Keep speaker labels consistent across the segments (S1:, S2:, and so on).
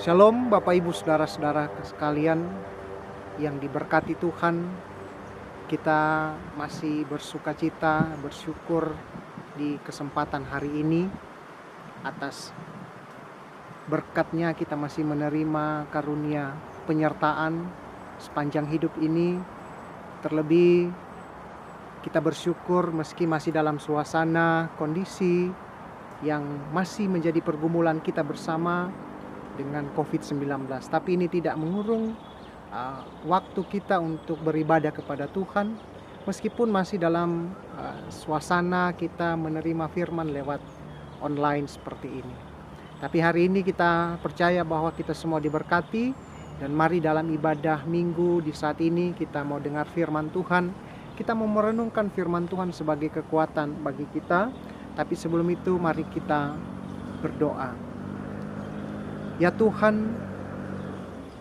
S1: Shalom Bapak Ibu Saudara-saudara sekalian yang diberkati Tuhan. Kita masih bersukacita, bersyukur di kesempatan hari ini. Atas berkat-Nya kita masih menerima karunia penyertaan sepanjang hidup ini. Terlebih kita bersyukur meski masih dalam suasana kondisi yang masih menjadi pergumulan kita bersama dengan COVID-19. Tapi ini tidak mengurung waktu kita untuk beribadah kepada Tuhan, meskipun masih dalam suasana kita menerima firman lewat online seperti ini. Tapi hari ini kita percaya bahwa kita semua diberkati, dan mari dalam ibadah minggu di saat ini kita mau dengar firman Tuhan. Kita mau merenungkan firman Tuhan sebagai kekuatan bagi kita. Tapi sebelum itu mari kita berdoa. Ya Tuhan,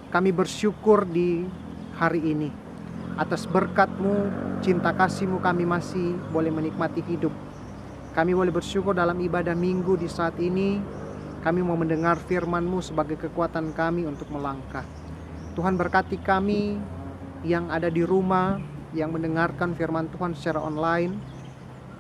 S1: kami bersyukur di hari ini atas berkat-Mu, cinta kasih-Mu kami masih boleh menikmati hidup. Kami boleh bersyukur dalam ibadah minggu di saat ini. Kami mau mendengar firman-Mu sebagai kekuatan kami untuk melangkah. Tuhan berkati kami yang ada di rumah, yang mendengarkan firman Tuhan secara online.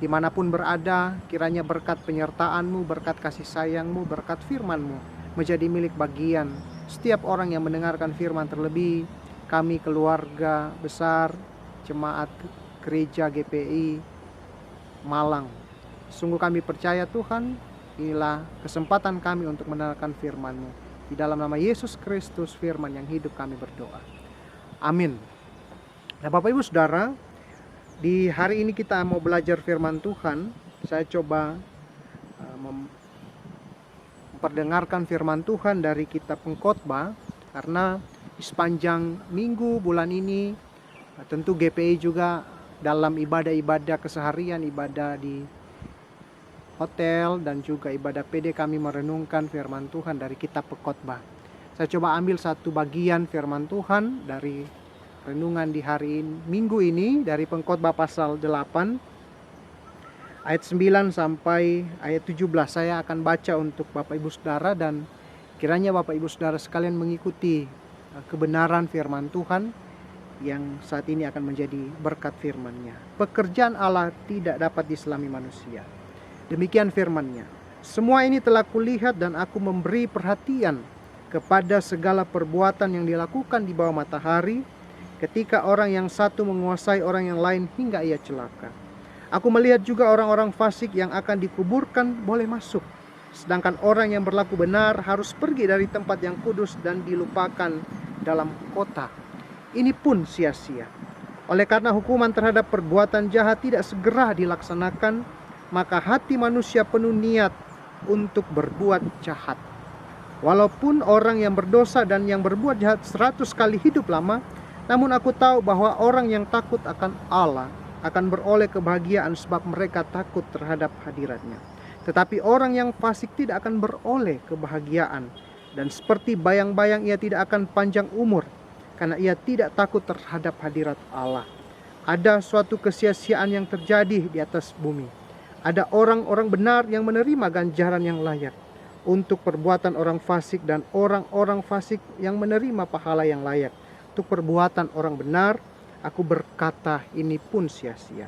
S1: Dimanapun berada, kiranya berkat penyertaan-Mu, berkat kasih sayang-Mu, berkat firman-Mu menjadi milik bagian setiap orang yang mendengarkan firman, terlebih kami keluarga besar jemaat gereja GPI Malang. Sungguh kami percaya Tuhan, inilah kesempatan kami untuk mendengarkan firman-Mu. Di dalam nama Yesus Kristus firman yang hidup kami berdoa. Amin. Nah Bapak Ibu Saudara, di hari ini kita mau belajar firman Tuhan. Saya coba memperdengarkan firman Tuhan dari kitab Pengkhotbah, karena di sepanjang minggu bulan ini tentu GPI juga dalam ibadah-ibadah keseharian, ibadah di hotel dan juga ibadah PD, kami merenungkan firman Tuhan dari kitab Pengkhotbah. Saya coba ambil satu bagian firman Tuhan dari renungan di hari Minggu ini dari Pengkhotbah pasal 8 ayat 9 sampai ayat 17. Saya akan baca untuk Bapak Ibu Saudara, dan kiranya Bapak Ibu Saudara sekalian mengikuti kebenaran firman Tuhan yang saat ini akan menjadi berkat firman-Nya. Pekerjaan Allah tidak dapat diselami manusia. Demikian firman-Nya. Semua ini telah kulihat dan aku memberi perhatian kepada segala perbuatan yang dilakukan di bawah matahari, ketika orang yang satu menguasai orang yang lain hingga ia celaka. Aku melihat juga orang-orang fasik yang akan dikuburkan boleh masuk, sedangkan orang yang berlaku benar harus pergi dari tempat yang kudus dan dilupakan dalam kota. Ini pun sia-sia. Oleh karena hukuman terhadap perbuatan jahat tidak segera dilaksanakan, maka hati manusia penuh niat untuk berbuat jahat. Walaupun orang yang berdosa dan yang berbuat jahat 100 kali hidup lama, namun aku tahu bahwa orang yang takut akan Allah akan beroleh kebahagiaan sebab mereka takut terhadap hadirat-Nya. Tetapi orang yang fasik tidak akan beroleh kebahagiaan, dan seperti bayang-bayang ia tidak akan panjang umur, karena ia tidak takut terhadap hadirat Allah. Ada suatu kesia-siaan yang terjadi di atas bumi. Ada orang-orang benar yang menerima ganjaran yang layak untuk perbuatan orang fasik, dan orang-orang fasik yang menerima pahala yang layak untuk perbuatan orang benar. Aku berkata, ini pun sia-sia.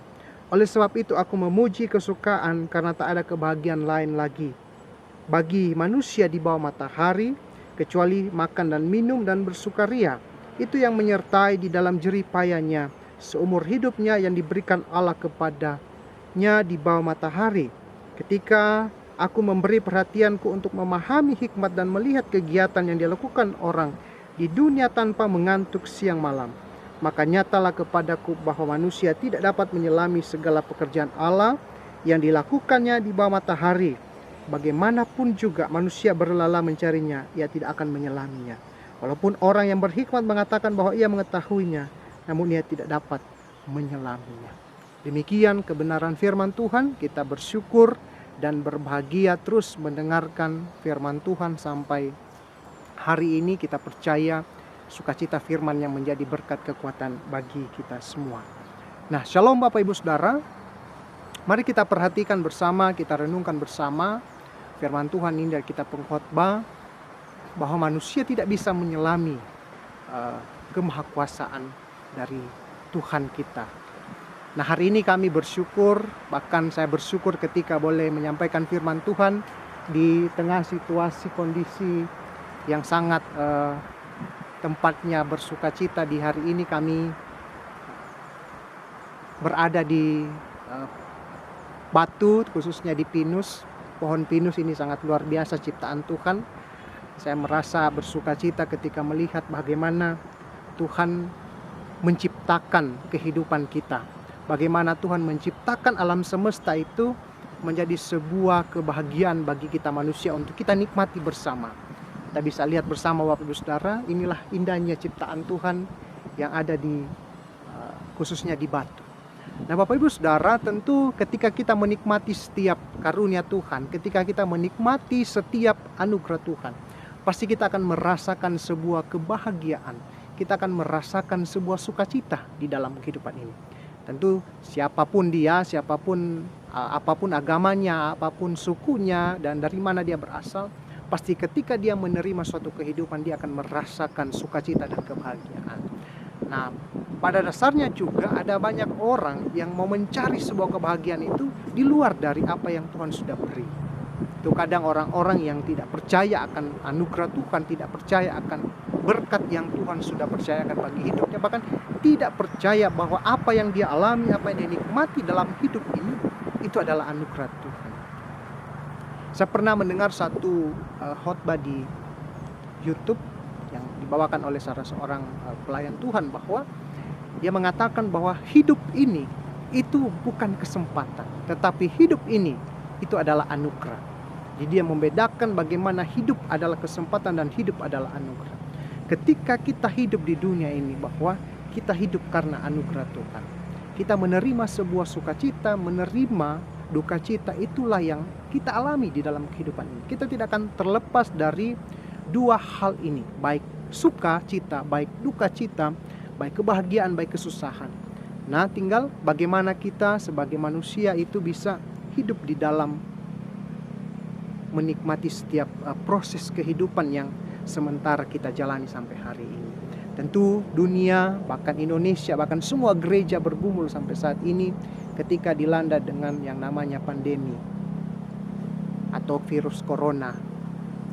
S1: Oleh sebab itu aku memuji kesukaan, karena tak ada kebahagiaan lain lagi bagi manusia di bawah matahari kecuali makan dan minum dan bersukaria. Itu yang menyertai di dalam jerih payahnya seumur hidupnya yang diberikan Allah kepadanya di bawah matahari. Ketika aku memberi perhatianku untuk memahami hikmat dan melihat kegiatan yang dilakukan orang di dunia tanpa mengantuk siang malam, maka nyatalah kepadaku bahwa manusia tidak dapat menyelami segala pekerjaan Allah yang dilakukannya di bawah matahari. Bagaimanapun juga manusia berlala mencarinya, ia tidak akan menyelaminya. Walaupun orang yang berhikmat mengatakan bahwa ia mengetahuinya, namun ia tidak dapat menyelaminya. Demikian kebenaran firman Tuhan. Kita bersyukur dan berbahagia terus mendengarkan firman Tuhan sampai hari ini. Kita percaya sukacita firman yang menjadi berkat kekuatan bagi kita semua. Nah, shalom Bapak Ibu Saudara. Mari kita perhatikan bersama, kita renungkan bersama firman Tuhan ini dari kitab Pengkhotbah bahwa manusia tidak bisa menyelami kemahakuasaan dari Tuhan kita. Nah, hari ini kami bersyukur, bahkan saya bersyukur ketika boleh menyampaikan firman Tuhan di tengah situasi kondisi yang sangat tempatnya bersukacita. Di hari ini kami berada di Batu, khususnya di pinus. Pohon pinus ini sangat luar biasa ciptaan Tuhan. Saya merasa bersukacita ketika melihat bagaimana Tuhan menciptakan kehidupan kita. Bagaimana Tuhan menciptakan alam semesta itu menjadi sebuah kebahagiaan bagi kita manusia untuk kita nikmati bersama. Kita bisa lihat bersama Bapak Ibu Saudara, inilah indahnya ciptaan Tuhan yang ada di khususnya di Batu. Nah, Bapak Ibu Saudara, tentu ketika kita menikmati setiap karunia Tuhan, ketika kita menikmati setiap anugerah Tuhan, pasti kita akan merasakan sebuah kebahagiaan. Kita akan merasakan sebuah sukacita di dalam kehidupan ini. Tentu siapapun dia, siapapun apapun agamanya, apapun sukunya, dan dari mana dia berasal, pasti ketika dia menerima suatu kehidupan, dia akan merasakan sukacita dan kebahagiaan. Nah, pada dasarnya juga ada banyak orang yang mau mencari sebuah kebahagiaan itu di luar dari apa yang Tuhan sudah beri. Itu kadang orang-orang yang tidak percaya akan anugerah Tuhan, tidak percaya akan berkat yang Tuhan sudah percayakan bagi hidupnya, bahkan tidak percaya bahwa apa yang dia alami, apa yang dia nikmati dalam hidup ini, itu adalah anugerah Tuhan. Saya pernah mendengar satu khotbah di YouTube yang dibawakan oleh salah seorang pelayan Tuhan, bahwa dia mengatakan bahwa hidup ini itu bukan kesempatan, tetapi hidup ini itu adalah anugerah. Jadi dia membedakan bagaimana hidup adalah kesempatan dan hidup adalah anugerah. Ketika kita hidup di dunia ini, bahwa kita hidup karena anugerah Tuhan. Kita menerima sebuah sukacita, menerima duka cita, itulah yang kita alami di dalam kehidupan ini. Kita tidak akan terlepas dari dua hal ini, baik sukacita, baik duka cita, baik kebahagiaan, baik kesusahan. Nah, tinggal bagaimana kita sebagai manusia itu bisa hidup di dalam menikmati setiap proses kehidupan yang sementara kita jalani sampai hari ini. Tentu dunia, bahkan Indonesia, bahkan semua gereja bergumul sampai saat ini ketika dilanda dengan yang namanya pandemi atau virus corona.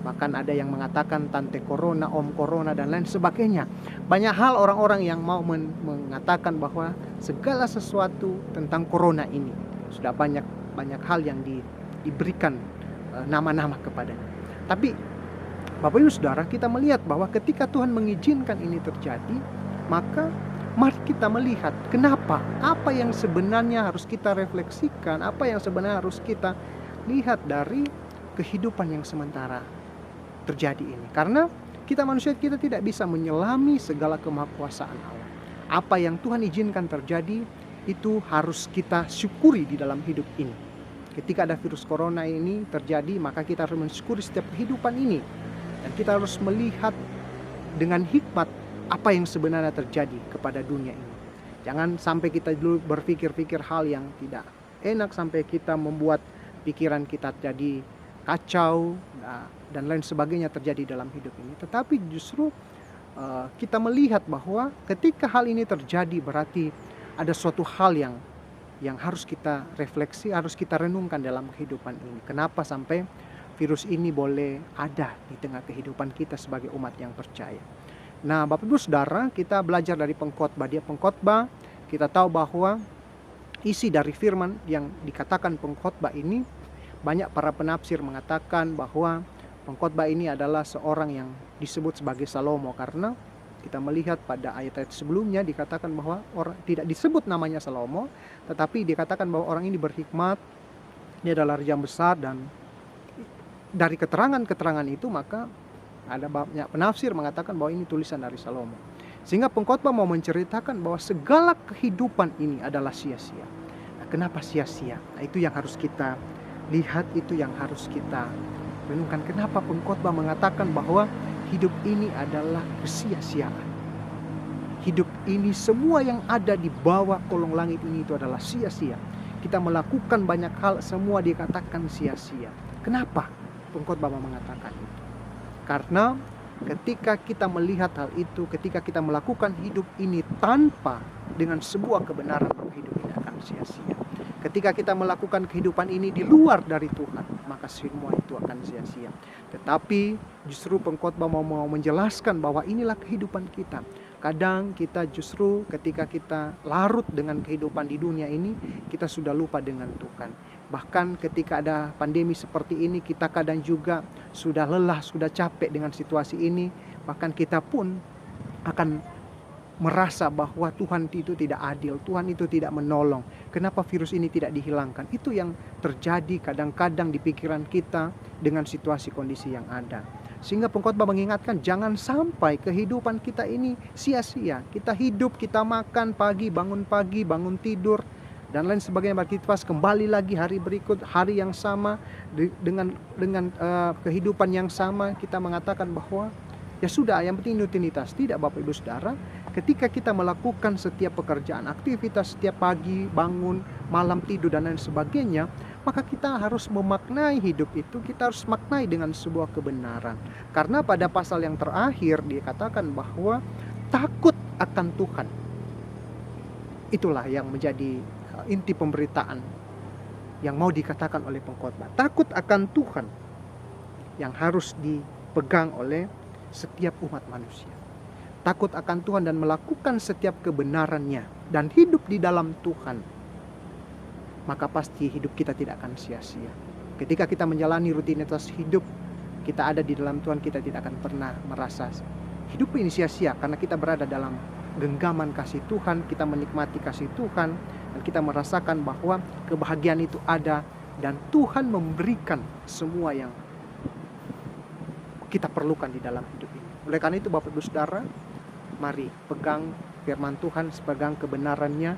S1: Bahkan ada yang mengatakan tante corona, om corona, dan lain sebagainya. Banyak hal orang-orang yang mau mengatakan bahwa segala sesuatu tentang corona ini. Sudah banyak hal yang diberikan nama-nama kepadanya. Tapi Bapak Ibu Saudara, kita melihat bahwa ketika Tuhan mengizinkan ini terjadi, maka mari kita melihat kenapa, apa yang sebenarnya harus kita refleksikan, apa yang sebenarnya harus kita lihat dari kehidupan yang sementara terjadi ini. Karena kita manusia, kita tidak bisa menyelami segala kemahakuasaan Allah. Apa yang Tuhan izinkan terjadi, itu harus kita syukuri di dalam hidup ini. Ketika ada virus corona ini terjadi, maka kita harus mensyukuri setiap kehidupan ini. Dan kita harus melihat dengan hikmat apa yang sebenarnya terjadi kepada dunia ini. Jangan sampai kita dulu berpikir-pikir hal yang tidak enak, sampai kita membuat pikiran kita jadi kacau dan lain sebagainya terjadi dalam hidup ini. Tetapi justru kita melihat bahwa ketika hal ini terjadi, berarti ada suatu hal yang harus kita refleksi, harus kita renungkan dalam kehidupan ini. Kenapa sampai virus ini boleh ada di tengah kehidupan kita sebagai umat yang percaya. Nah, Bapak Ibu Saudara, kita belajar dari pengkhotbah. Dia pengkhotbah, kita tahu bahwa isi dari firman yang dikatakan pengkhotbah ini, banyak para penafsir mengatakan bahwa pengkhotbah ini adalah seorang yang disebut sebagai Salomo, karena kita melihat pada ayat-ayat sebelumnya dikatakan bahwa orang tidak disebut namanya Salomo, tetapi dikatakan bahwa orang ini berhikmat, dia adalah raja besar. Dan dari keterangan-keterangan itu maka ada banyak penafsir mengatakan bahwa ini tulisan dari Salomo. Sehingga pengkhotbah mau menceritakan bahwa segala kehidupan ini adalah sia-sia. Nah, kenapa sia-sia? Nah, itu yang harus kita lihat, itu yang harus kita renungkan. Kenapa pengkhotbah mengatakan bahwa hidup ini adalah kesia-siaan? Hidup ini, semua yang ada di bawah kolong langit ini itu adalah sia-sia. Kita melakukan banyak hal, semua dikatakan sia-sia. Kenapa pengkhotbah mengatakan itu? Karena ketika kita melihat hal itu, ketika kita melakukan hidup ini tanpa dengan sebuah kebenaran, maka hidup ini akan sia-sia. Ketika kita melakukan kehidupan ini di luar dari Tuhan, maka semua itu akan sia-sia. Tetapi justru pengkhotbah mau menjelaskan bahwa inilah kehidupan kita. Kadang kita justru ketika kita larut dengan kehidupan di dunia ini, kita sudah lupa dengan Tuhan. Bahkan ketika ada pandemi seperti ini, kita kadang juga sudah lelah, sudah capek dengan situasi ini. Bahkan kita pun akan merasa bahwa Tuhan itu tidak adil, Tuhan itu tidak menolong. Kenapa virus ini tidak dihilangkan? Itu yang terjadi kadang-kadang di pikiran kita dengan situasi kondisi yang ada. Sehingga pengkhotbah mengingatkan jangan sampai kehidupan kita ini sia-sia. Kita hidup, kita makan pagi, bangun tidur, dan lain sebagainya, beraktivitas, kembali lagi hari berikut, hari yang sama, dengan kehidupan yang sama. Kita mengatakan bahwa ya sudah, yang penting rutinitas. Tidak, Bapak Ibu Saudara. Ketika kita melakukan setiap pekerjaan, aktivitas setiap pagi, bangun, malam tidur, dan lain sebagainya, maka kita harus memaknai hidup itu, kita harus maknai dengan sebuah kebenaran. Karena pada pasal yang terakhir dikatakan bahwa takut akan Tuhan. Itulah yang menjadi inti pemberitaan yang mau dikatakan oleh pengkhotbah. Takut akan Tuhan yang harus dipegang oleh setiap umat manusia. Takut akan Tuhan dan melakukan setiap kebenarannya dan hidup di dalam Tuhan, maka pasti hidup kita tidak akan sia-sia. Ketika kita menjalani rutinitas hidup, kita ada di dalam Tuhan, kita tidak akan pernah merasa hidup ini sia-sia, karena kita berada dalam genggaman kasih Tuhan, kita menikmati kasih Tuhan, dan kita merasakan bahwa kebahagiaan itu ada, dan Tuhan memberikan semua yang kita perlukan di dalam hidup ini. Oleh karena itu, Bapak Ibu Saudara, mari pegang firman Tuhan, pegang kebenarannya,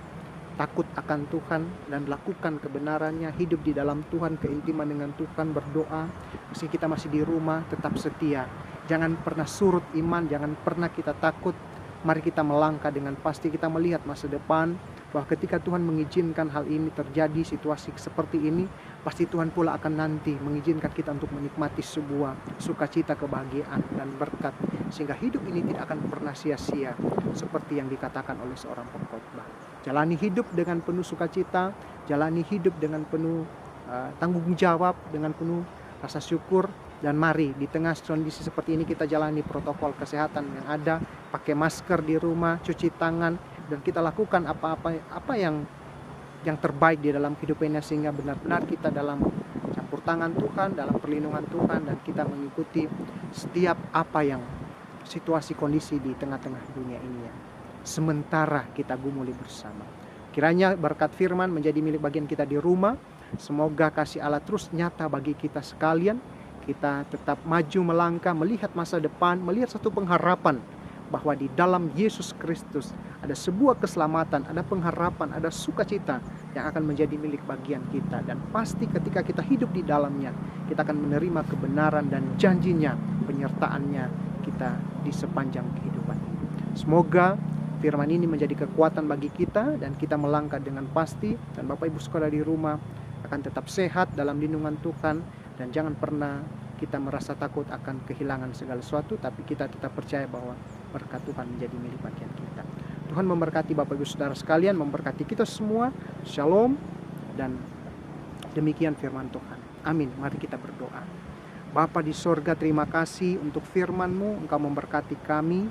S1: takut akan Tuhan dan lakukan kebenarannya, hidup di dalam Tuhan, keintiman dengan Tuhan, berdoa. Meski kita masih di rumah, tetap setia. Jangan pernah surut iman, jangan pernah kita takut. Mari kita melangkah dengan pasti, kita melihat masa depan, bahwa ketika Tuhan mengizinkan hal ini terjadi, situasi seperti ini, pasti Tuhan pula akan nanti mengizinkan kita untuk menikmati sebuah sukacita, kebahagiaan, dan berkat. Sehingga hidup ini tidak akan pernah sia-sia, seperti yang dikatakan oleh seorang pengkhotbah. Jalani hidup dengan penuh sukacita, jalani hidup dengan penuh tanggung jawab, dengan penuh rasa syukur. Dan mari di tengah kondisi seperti ini kita jalani protokol kesehatan yang ada, pakai masker di rumah, cuci tangan, dan kita lakukan apa yang terbaik di dalam kehidupan ini, sehingga benar-benar kita dalam campur tangan Tuhan, dalam perlindungan Tuhan, dan kita mengikuti setiap apa yang situasi kondisi di tengah-tengah dunia ini ya. Sementara kita gumuli bersama. Kiranya berkat firman menjadi milik bagian kita di rumah. Semoga kasih Allah terus nyata bagi kita sekalian. Kita tetap maju melangkah, melihat masa depan, melihat satu pengharapan bahwa di dalam Yesus Kristus ada sebuah keselamatan, ada pengharapan, ada sukacita yang akan menjadi milik bagian kita. Dan pasti ketika kita hidup di dalamnya, kita akan menerima kebenaran dan janjinya, penyertaannya kita di sepanjang kehidupan ini. Semoga firman ini menjadi kekuatan bagi kita dan kita melangkah dengan pasti. Dan Bapak Ibu Saudara di rumah akan tetap sehat dalam lindungan Tuhan. Dan jangan pernah kita merasa takut akan kehilangan segala sesuatu, tapi kita tetap percaya bahwa berkat Tuhan menjadi milik bagian kita. Tuhan memberkati Bapak Ibu Saudara sekalian, memberkati kita semua. Shalom, dan demikian firman Tuhan. Amin. Mari kita berdoa. Bapa di sorga, terima kasih untuk firman-Mu. Engkau memberkati kami.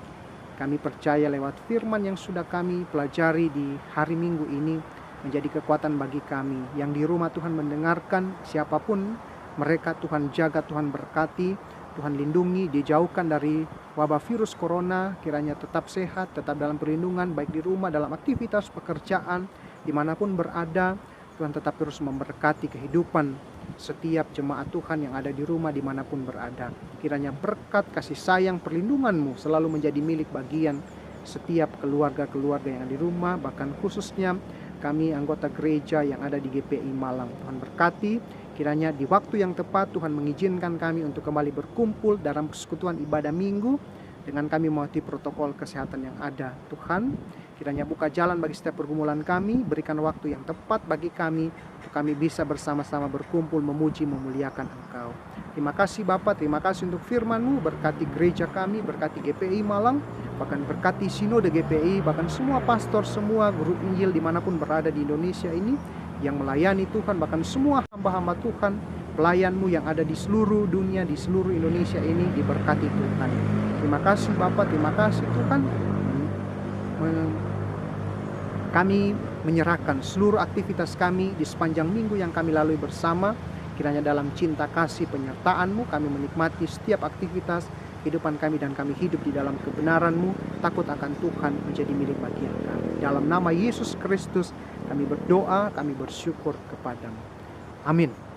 S1: Kami percaya lewat firman yang sudah kami pelajari di hari Minggu ini menjadi kekuatan bagi kami. Yang di rumah Tuhan mendengarkan, siapapun mereka, Tuhan jaga, Tuhan berkati, Tuhan lindungi, dijauhkan dari wabah virus corona. Kiranya tetap sehat, tetap dalam perlindungan, baik di rumah, dalam aktivitas pekerjaan, dimanapun berada. Tuhan tetap terus memberkati kehidupan setiap jemaat Tuhan yang ada di rumah, dimanapun berada. Kiranya berkat, kasih sayang, perlindungan-Mu selalu menjadi milik bagian setiap keluarga-keluarga yang ada di rumah, bahkan khususnya kami anggota gereja yang ada di GPI Malang. Tuhan berkati. Kiranya di waktu yang tepat Tuhan mengizinkan kami untuk kembali berkumpul dalam persekutuan ibadah minggu, dengan kami mematuhi protokol kesehatan yang ada. Tuhan, kiranya buka jalan bagi setiap pergumulan kami, berikan waktu yang tepat bagi kami, untuk kami bisa bersama-sama berkumpul, memuji, memuliakan Engkau. Terima kasih Bapa, terima kasih untuk firman-Mu, berkati gereja kami, berkati GPI Malang, bahkan berkati Sinode GPI, bahkan semua pastor, semua guru Injil dimanapun berada di Indonesia ini, yang melayani Tuhan, bahkan semua hamba-hamba Tuhan, pelayan-Mu yang ada di seluruh dunia, di seluruh Indonesia ini, diberkati Tuhan. Terima kasih Bapa, terima kasih Tuhan. Kami menyerahkan seluruh aktivitas kami di sepanjang minggu yang kami lalui bersama. Kiranya dalam cinta kasih penyertaan-Mu kami menikmati setiap aktivitas kehidupan kami, dan kami hidup di dalam kebenaran-Mu, takut akan Tuhan menjadi milik bagian kami. Dalam nama Yesus Kristus kami berdoa, kami bersyukur kepadamu. Amin.